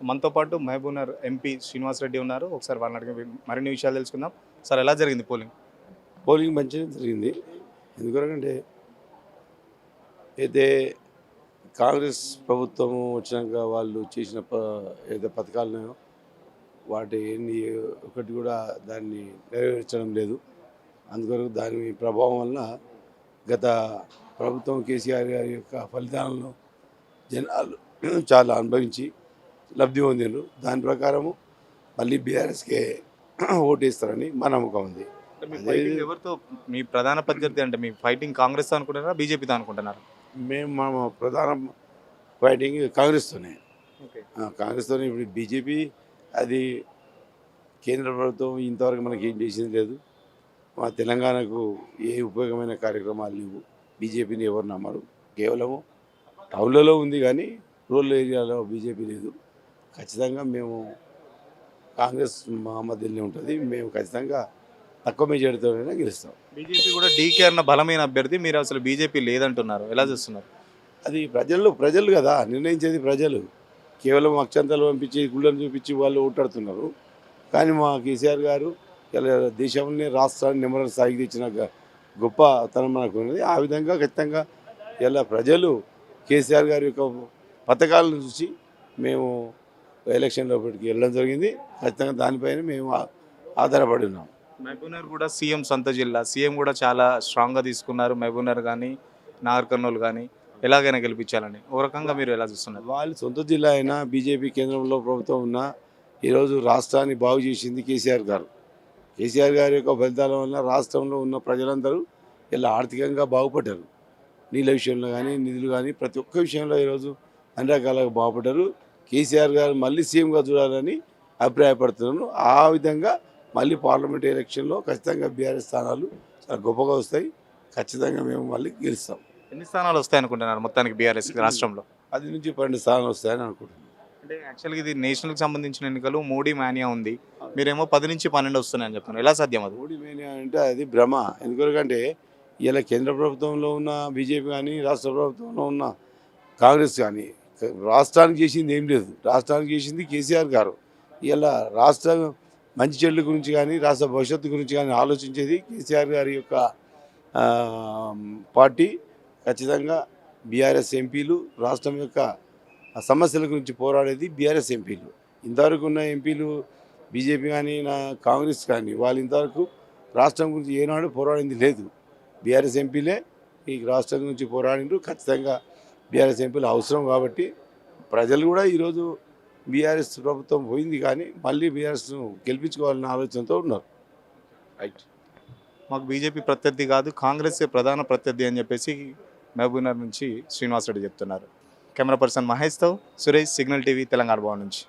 మనతో పాటు మహబూబ్‌నగర్ ఎంపీ శ్రీనివాస్ రెడ్డి ఉన్నారు. ఒకసారి వాళ్ళని అడిగి మరిన్ని విషయాలు తెలుసుకుందాం. సార్ ఎలా జరిగింది పోలింగ్? పోలింగ్ మంచిగా జరిగింది. ఎందుకంటే అయితే కాంగ్రెస్ ప్రభుత్వం వచ్చినాక వాళ్ళు చేసిన ఏదో పథకాలున్నాయో వాటి ఎన్ని ఒకటి కూడా దాన్ని నెరవేర్చడం లేదు. అందుకొరకు దాని ప్రభావం వల్ల గత ప్రభుత్వం కేసీఆర్ గారి యొక్క ఫలితాలను జనాలు చాలా అనుభవించి లబ్ధి పొందిండ్రు. దాని ప్రకారము మళ్ళీ బీఆర్ఎస్కే ఓటేస్తారని మా నమ్మకం ఉంది. అంటే మీ అదే ఫైటింగ్ ఎవరితో? మీ ప్రధాన ప్రత్యర్థి అంటే మీ ఫైటింగ్ కాంగ్రెస్‌తో అనుకుంటున్నారా? బీజేపీతో అనుకుంటున్నారా? మేము మా ప్రధాన ఫైటింగ్ కాంగ్రెస్తోనే. ఓకే. కాంగ్రెస్తోనే. ఇప్పుడు బీజేపీ అది కేంద్ర ప్రభుత్వం ఇంతవరకు మనకి ఏం చేసింది లేదు. మా తెలంగాణకు ఏ ఉపయోగమైన కార్యక్రమాలు లేవు. బీజేపీని ఎవరు నమ్మరు. కేవలము టౌన్లలో ఉంది కానీ రూరల్ ఏరియాలో బీజేపీ లేదు. ఖచ్చితంగా మేము కాంగ్రెస్ మా మధ్యలోనే ఉంటుంది. మేము ఖచ్చితంగా తక్కువ మెజారిటీతోనే గెలుస్తాం. బీజేపీ కూడా డీకే అన్న బలమైన అభ్యర్థి. మీరు అసలు బీజేపీ లేదంటున్నారు. ఎలా చూస్తున్నారు? అది ప్రజలు కదా నిర్ణయించేది ప్రజలు. కేవలం అక్షంతలు పంపించి గుళ్ళను చూపించి వాళ్ళు ఓటాడుతున్నారు. కానీ మా కేసీఆర్ గారు ఇలా దేశంలోనే రాష్ట్రాన్ని నెంబర్ స్థాయికి తెచ్చిన గొప్పతనం మనకు ఉన్నది. ఆ విధంగా ఖచ్చితంగా ఇలా ప్రజలు కేసీఆర్ గారి యొక్క పథకాలను చూసి మేము ఎలక్షన్లోపలికి వెళ్ళడం జరిగింది. ఖచ్చితంగా దానిపైన మేము ఆధారపడి ఉన్నాం. మహబూబ్‌నగర్ కూడా సీఎం సొంత జిల్లా. సీఎం కూడా చాలా స్ట్రాంగ్‌గా తీసుకున్నారు. మహబూబ్‌నగర్ కానీ, నాగర్ కర్నూల్ కానీ ఎలాగైనా గెలిపించాలని. ఓ రకంగా మీరు ఎలా చూస్తున్నారు? వాళ్ళు సొంత జిల్లా అయినా బీజేపీ కేంద్రంలో ప్రభుత్వం ఉన్నా ఈరోజు రాష్ట్రాన్ని బాగు చేసింది కేసీఆర్ గారు. కేసీఆర్ గారి యొక్క ఫలితాల వల్ల రాష్ట్రంలో ఉన్న ప్రజలందరూ ఇలా ఆర్థికంగా బాగుపడ్డారు. నీళ్ళ విషయంలో కానీ నిధులు కానీ ప్రతి ఒక్క విషయంలో ఈరోజు అన్ని రకాలుగా బాగుపడ్డారు. కేసీఆర్ గారు మళ్ళీ సీఎంగా చూడాలని అభిప్రాయపడుతున్నాను. ఆ విధంగా మళ్ళీ పార్లమెంట్ ఎలక్షన్లో ఖచ్చితంగా బీఆర్ఎస్ స్థానాలు చాలా గొప్పగా వస్తాయి. ఖచ్చితంగా మేము మళ్ళీ గెలుస్తాం. ఎన్ని స్థానాలు వస్తాయి అనుకుంటున్నారు మొత్తానికి బీఆర్ఎస్ రాష్ట్రంలో? 10 నుంచి 12 స్థానాలు వస్తాయని అనుకుంటున్నాను. అంటే యాక్చువల్గా ఇది నేషనల్కి సంబంధించిన ఎన్నికలు. మోడీ మానియా ఉంది. మీరేమో 10 నుంచి 12 వస్తున్నాయని చెప్తున్నారు. ఎలా సాధ్యం అది? మోడీ మేనియా అంటే అది భ్రమ. ఎందుకంటే ఇలా కేంద్ర ప్రభుత్వంలో ఉన్న బీజేపీ కానీ రాష్ట్ర ప్రభుత్వంలో ఉన్న కాంగ్రెస్ కానీ రాష్ట్రానికి చేసింది ఏం లేదు. రాష్ట్రానికి చేసింది కేసీఆర్ గారు. ఇలా రాష్ట్ర మంచి చెడుల గురించి కానీ రాష్ట్ర భవిష్యత్తు గురించి కానీ ఆలోచించేది కేసీఆర్ గారి యొక్క పార్టీ. ఖచ్చితంగా బీఆర్ఎస్ ఎంపీలు రాష్ట్రం యొక్క సమస్యల గురించి పోరాడేది బీఆర్ఎస్ ఎంపీలు. ఇంతవరకు ఉన్న ఎంపీలు బీజేపీ కానీ కాంగ్రెస్ కానీ వాళ్ళు ఇంతవరకు రాష్ట్రం గురించి ఏనాడు పోరాడింది లేదు. బీఆర్ఎస్ ఎంపీలే ఈ రాష్ట్రం గురించి పోరాడిండ్రు. ఖచ్చితంగా బీఆర్ఎస్ ఎంపీలు అవసరం కాబట్టి ప్రజలు కూడా ఈరోజు బీఆర్ఎస్ ప్రభుత్వం పోయింది కానీ మళ్ళీ బీఆర్ఎస్ను గెలిపించుకోవాలన్న ఆలోచనతో ఉన్నారు. రైట్. మాకు బీజేపీ ప్రత్యర్థి కాదు, కాంగ్రెస్ ప్రధాన ప్రత్యర్థి అని చెప్పేసి మహబూబ్‌నగర్ నుంచి శ్రీనివాస్ రెడ్డి చెప్తున్నారు. కెమెరా పర్సన్ మహేష్తో సురేష్, సిగ్నల్ టీవీ, తెలంగాణ భవన్ నుంచి.